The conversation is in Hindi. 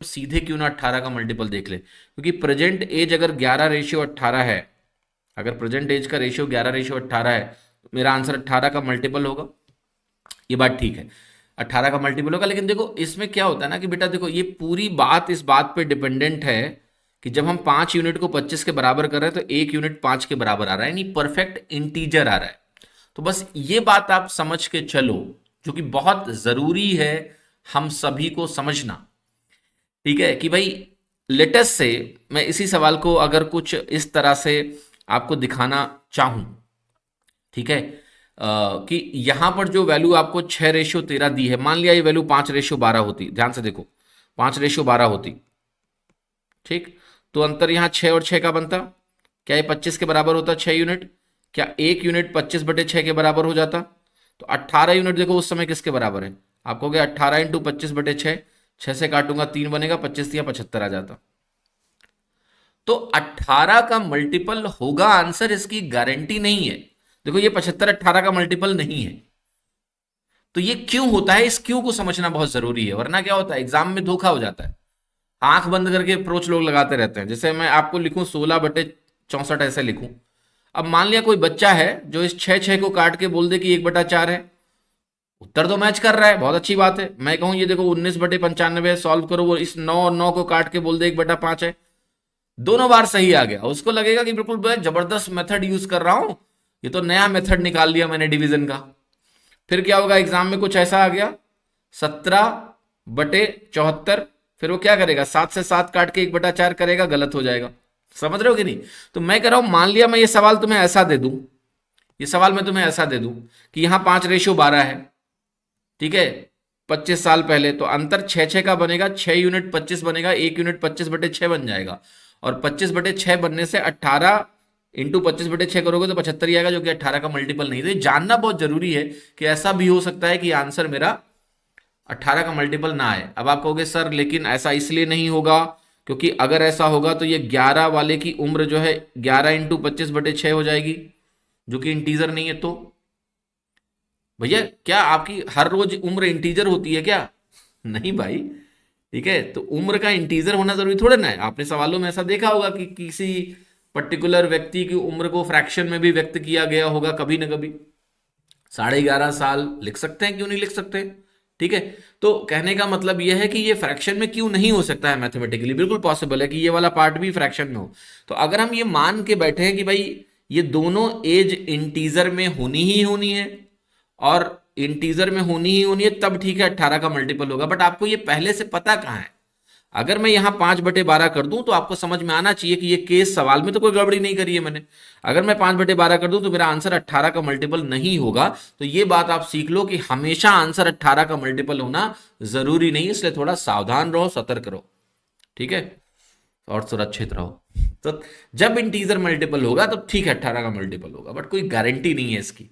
सीधे क्यों ना 18 का मल्टीपल देख ले, क्योंकि प्रेजेंट एज अगर 11:18 है, अगर प्रेजेंट एज का रेशियो 11:18 है, तो मेरा आंसर 18 का मल्टीपल होगा। ये बात ठीक है, 18 का मल्टीपल होगा। लेकिन देखो इसमें क्या होता है ना कि बेटा देखो, ये पूरी बात इस बात पे डिपेंडेंट है कि जब हम 5 यूनिट को 25 के बराबर कर रहे हैं तो 1 यूनिट 5 के बराबर आ रहा है, यानी परफेक्ट इंटीजर आ रहा है। तो बस ये बात आप समझ के चलो, जो कि बहुत जरूरी है हम सभी को समझना। ठीक है कि भाई लेटेस्ट से मैं इसी सवाल को अगर कुछ इस तरह से आपको दिखाना चाहूं, ठीक है, कि यहां पर जो वैल्यू आपको 6:13 दी है, मान लिया ये वैल्यू 5:12 होती, ध्यान से देखो 5:12 होती, ठीक, तो अंतर यहां 6 और 6 का बनता। क्या ये 25 के बराबर होता 6 यूनिट? क्या 1 यूनिट 25/6 के बराबर हो जाता? तो 18 यूनिट देखो उस समय किसके बराबर है? आप कहोगे 18 इंटू 25/6, 6 से काटूंगा 3 बनेगा, 25 या 75 आ जाता। तो 18 का मल्टीपल होगा आंसर, इसकी गारंटी नहीं है। देखो ये 75 18 का मल्टीपल नहीं है। तो ये क्यों होता है, इस क्यों को समझना बहुत जरूरी है, वरना क्या होता है एग्जाम में धोखा हो जाता है। आंख बंद करके अप्रोच लोग लगाते रहते हैं। जैसे मैं आपको लिखूं 16/64 ऐसे लिखूं, अब मान लिया कोई बच्चा है जो इस 6 को काट के बोल दे कि 1/4 है, उत्तर तो मैच कर रहा है, बहुत अच्छी बात है। मैं कहूं ये देखो 19/95 सॉल्व करो, वो इस 9 और 9 को काट के बोल दे 1/5 है, दोनों बार सही आ गया, उसको लगेगा कि बिल्कुल मैं जबरदस्त मेथड यूज कर रहा हूं, ये तो नया मेथड निकाल लिया मैंने डिवीजन का। फिर क्या होगा एग्जाम में कुछ ऐसा आ गया 17/74, फिर वो क्या करेगा 7 से 7 काट के 1/4 करेगा, गलत हो जाएगा। समझ रहे हो कि नहीं? तो मैं कह रहा हूं मान लिया मैं ये सवाल तुम्हें ऐसा दे दूं, ये सवाल मैं तुम्हें ऐसा दे दूं कि यहां 5:12 है, ठीक है, 25 साल पहले, तो अंतर 6 का बनेगा, 6 यूनिट 25 बनेगा, 1 यूनिट 25/6 बन जाएगा, और 25/6 बनने से 18 इंटू 25/6 करोगे तो 75 ही आएगा, जो कि 18 का मल्टीपल नहीं। तो ये जानना बहुत जरूरी है कि ऐसा भी हो सकता है कि आंसर मेरा 18 का मल्टीपल ना आए। अब आप कहोगे सर लेकिन ऐसा इसलिए नहीं होगा क्योंकि अगर ऐसा होगा तो ये 11 वाले की उम्र जो है 11 इंटू 25/6 हो जाएगी, जो कि इंटीजर नहीं है। तो भैया क्या आपकी हर रोज उम्र इंटीजर होती है क्या? नहीं भाई। ठीक है, तो उम्र का इंटीजर होना जरूरी थोड़ा ना है। आपने सवालों में ऐसा देखा होगा कि किसी पर्टिकुलर व्यक्ति की उम्र को फ्रैक्शन में भी व्यक्त किया गया होगा कभी ना कभी। 11.5 साल लिख सकते हैं, क्यों नहीं लिख सकते? ठीक है, तो कहने का मतलब यह है कि ये फ्रैक्शन में क्यों नहीं हो सकता है, मैथमेटिकली बिल्कुल पॉसिबल है कि ये वाला पार्ट भी फ्रैक्शन में हो। तो अगर हम ये मान के बैठे हैं कि भाई ये दोनों एज इंटीजर में होनी ही होनी है, और इंटीजर में होनी ही होनी है, तब ठीक है 18 का मल्टीपल होगा। बट आपको ये पहले से पता कहाँ है? अगर मैं यहां 5/12 कर दूं तो आपको समझ में आना चाहिए कि ये केस सवाल में तो कोई गड़बड़ी नहीं करी है मैंने। अगर मैं 5/12 कर दूं तो मेरा आंसर 18 का मल्टीपल नहीं होगा। तो ये बात आप सीख लो कि हमेशा आंसर 18 का मल्टीपल होना जरूरी नहीं, इसलिए थोड़ा सावधान रहो, सतर्क रहो, ठीक है, और सुरक्षित रहो। तो जब इंटीजर मल्टीपल होगा तो ठीक है 18 का मल्टीपल होगा, बट कोई गारंटी नहीं है इसकी।